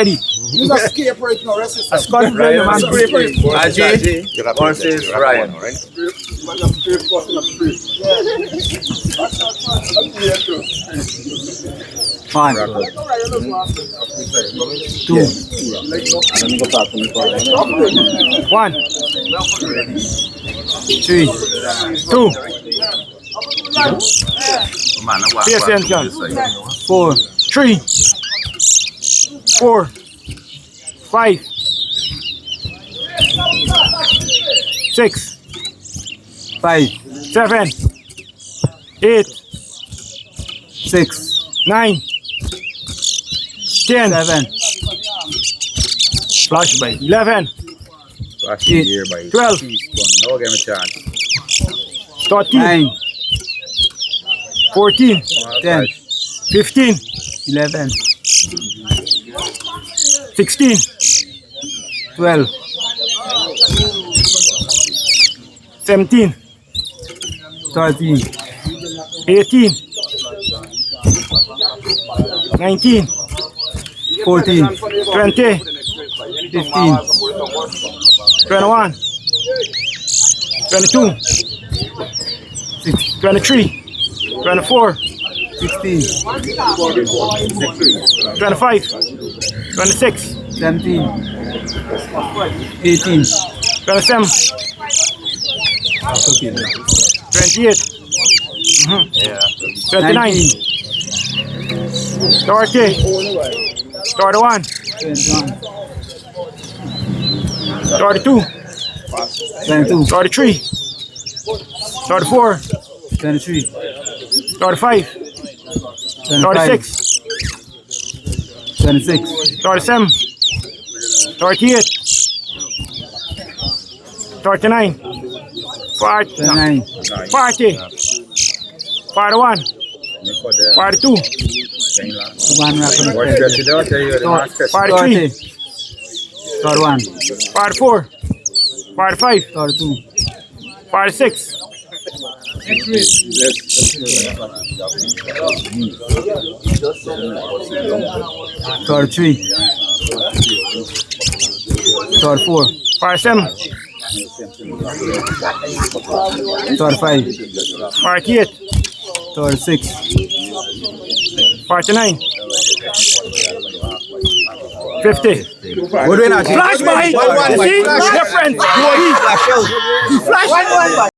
ready. You just escape right now, rest yourself. A Scottish blend, the man. Ajay versus Ryan. One, two, one, three, two. Pay attention. 4, 3, 4, 5, 6, 5, 7, 8, 6, 9, 10, 7. Flash by 11, Flash here by 12, no game chance. 13, 9, 14, 10, 15, 11, 16, 12, 17, 13, 18, 19, 14, 20, 15, 21, 22, 23, 24, 16, 25, 26, 17, 18, 27, 28, 29, 30, 31, 32, 33, 34, 23, 35, 36, 37, 38, 39, 40, 40, 41, 42, 43, 44, 45, 46, 33, 34, 47, 45, 48, 46, 49, 50. Good win, Ajay. Flash by! You see? Difference! Flash!